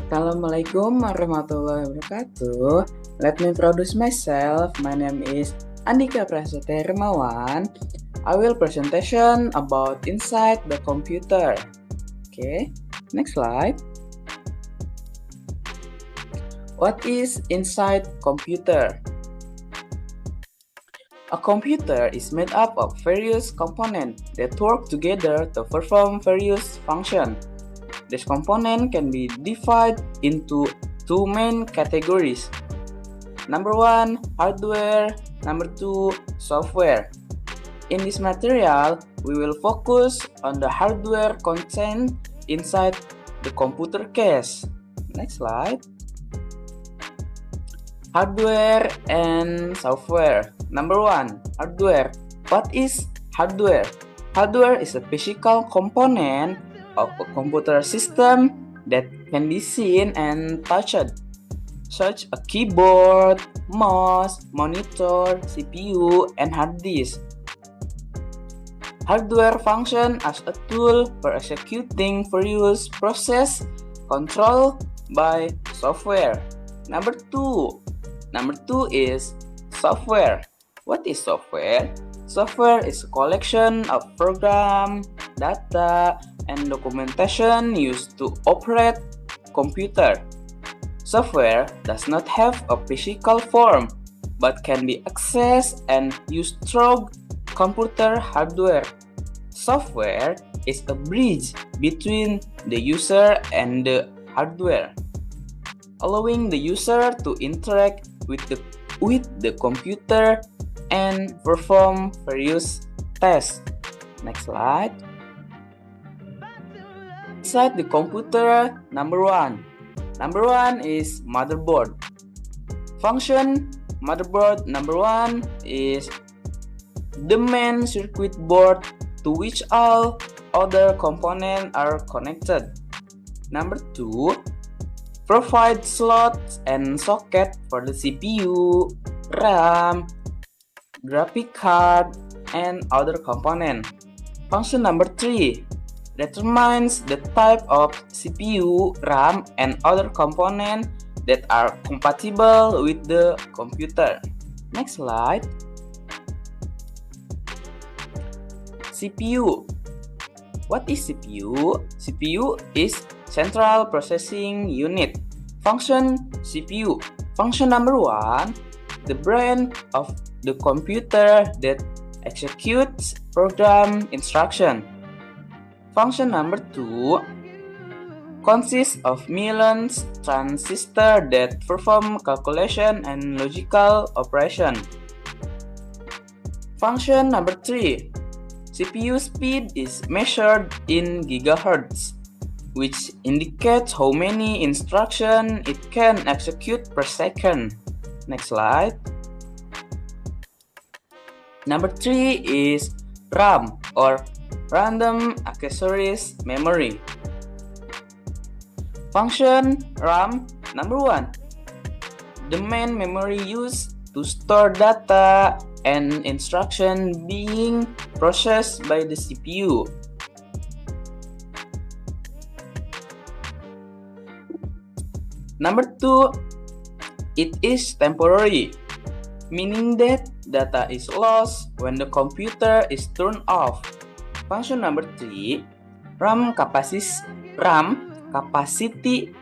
Assalamualaikum warahmatullahi wabarakatuh. Let me introduce myself. My name is Andika Prasetya Hermawan. I will presentation about inside the computer. Okay, next slide. What is inside computer? A computer is made up of various components that work together to perform various functions. This component can be divided into two main categories. Number one, hardware. Number two, software. In this material, we will focus on the hardware content inside the computer case. Next slide. Hardware and software. Number one, hardware. What is hardware? Hardware is a physical component of a computer system that can be seen and touched, such a keyboard, mouse, monitor, CPU, and hard disk. Hardware function as a tool for executing various processes controlled by software. Number two is software. What is software? Software is a collection of programs, data, and documentation used to operate computer. Software does not have a physical form, but can be accessed and used through computer hardware. Software is a bridge between the user and the hardware, allowing the user to interact with the computer and perform various tests. Next slide. Inside the computer, number one is motherboard. Function motherboard number one is the main circuit board to which all other components are connected. Number two, provide slots and socket for the CPU, RAM, graphic card, and other components. Function number three determines the type of CPU, RAM, and other components that are compatible with the computer. Next slide. CPU. What is CPU? CPU is Central Processing Unit. Function CPU. Function number one, the brain of the computer that executes program instruction. Function number two consists of millions transistors that perform calculation and logical operation. Function number three, CPU speed is measured in gigahertz, which indicates how many instructions it can execute per second. Next slide. Number three is RAM or Random Accessories Memory. Function RAM number one, the main memory used to store data and instruction being processed by the CPU. Number two, it is temporary, meaning that data is lost when the computer is turned off. Function number three, RAM capacity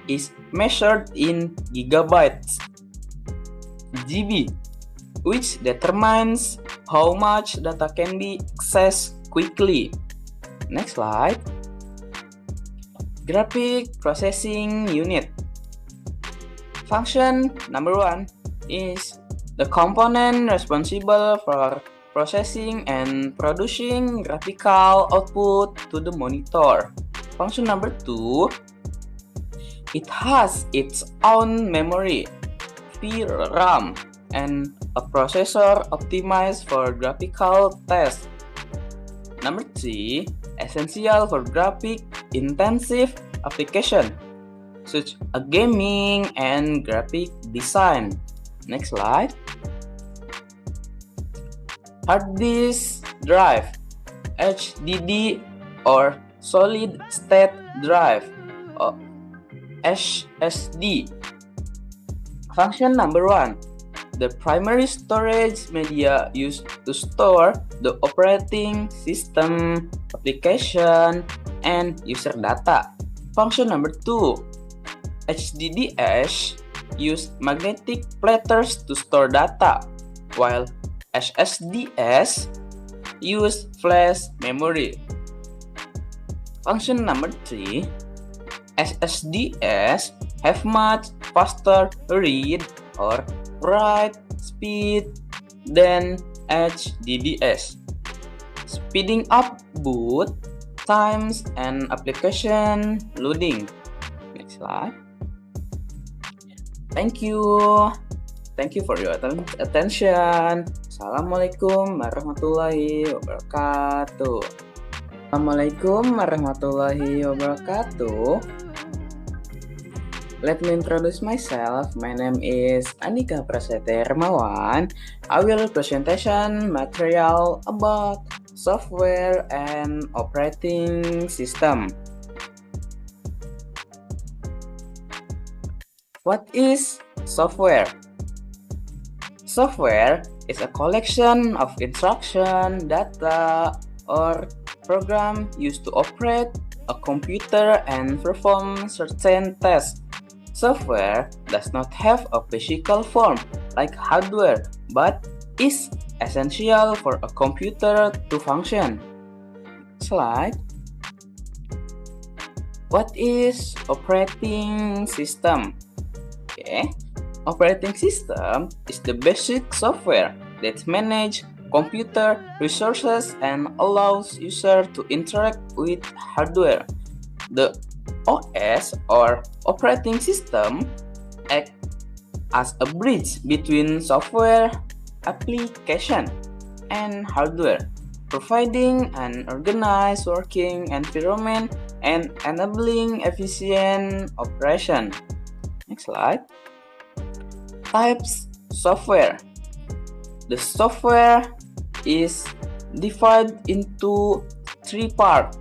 is measured in gigabytes, GB, which determines how much data can be accessed quickly. Next slide. Graphic Processing Unit. Function number one is the component responsible for processing and producing graphical output to the monitor. Function number two, it has its own memory, VRAM, and a processor optimized for graphical tests. Number three, essential for graphic-intensive application, such as gaming and graphic design. Next slide. Hard disk drive, HDD or solid state drive. SSD. Function number 1. The primary storage media used to store the operating system, application, and user data. Function number 2. HDDs use magnetic platters to store data, while SSDs use flash memory. Function number 3. SSDs have much faster read or write speed than HDDs, speeding up boot times and application loading. Next slide. Thank you for your attention. Assalamualaikum warahmatullahi wabarakatuh. Assalamualaikum warahmatullahi wabarakatuh. Let me introduce myself. My name is Andika Prasetya Hermawan. I will presentation material about software and operating system. What is software? Software is a collection of instruction, data, or program used to operate a computer and perform certain tasks. Software does not have a physical form like hardware, but is essential for a computer to function. Slide. What is operating system? Okay. Operating system is the basic software that manages computer resources and allows users to interact with hardware. The OS or operating system acts as a bridge between software, application, and hardware, providing an organized working environment and enabling efficient operation. Next slide. Types software. The software is divided into 3 parts.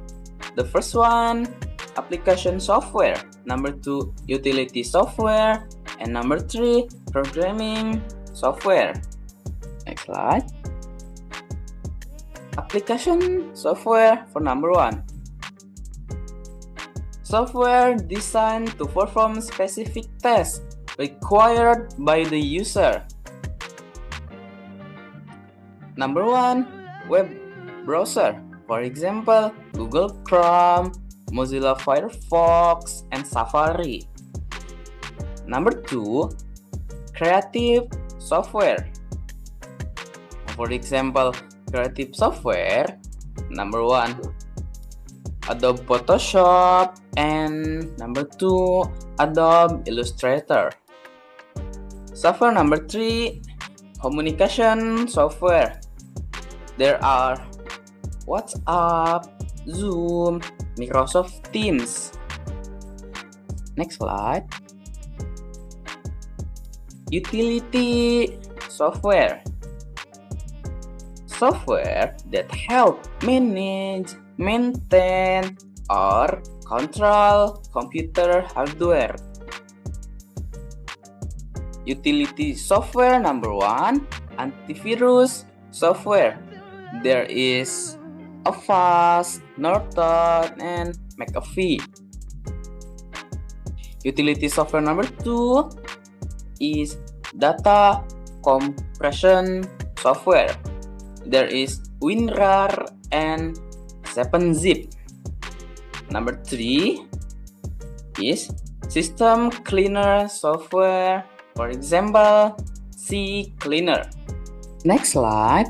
The first one, application software. Number 2, utility software. And number 3, programming software. Next slide. Application software for number 1. Software designed to perform specific tasks required by the user. Number 1, web browser. For example, Google Chrome, Mozilla Firefox, and Safari. Number 2, creative software. For example, creative software. Number 1, Adobe Photoshop, and number 2, Adobe Illustrator. Software number 3, communication software. There are WhatsApp, Zoom, Microsoft Teams. Next slide. Utility software. Software that help manage, maintain, or control computer hardware. Utility software number 1, antivirus software. There is Avast, Norton, and McAfee. Utility software number 2 is data compression software. There is WinRAR and 7-Zip. Number 3 is system cleaner software. For example, CCleaner. Next slide.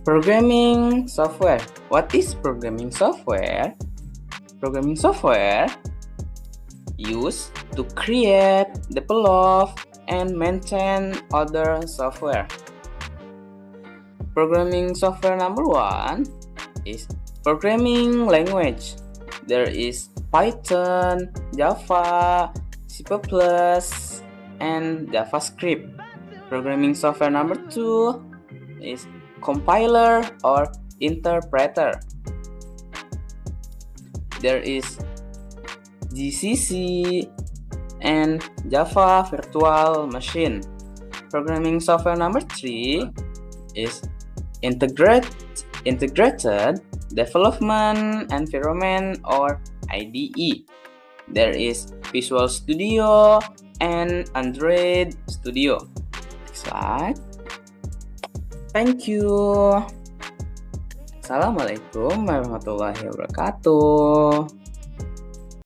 Programming software. What is programming software? Programming software used to create, develop, and maintain other software. Programming software number 1 is programming language. There is Python, Java, C++, and JavaScript. Programming software number 2 is compiler or interpreter. there is GCC and Java Virtual Machine. Programming software number 3 is Integrated Development Environment or IDE. There is Visual Studio and Android Studio. Next slide. Thank you. Assalamualaikum warahmatullahi wabarakatuh.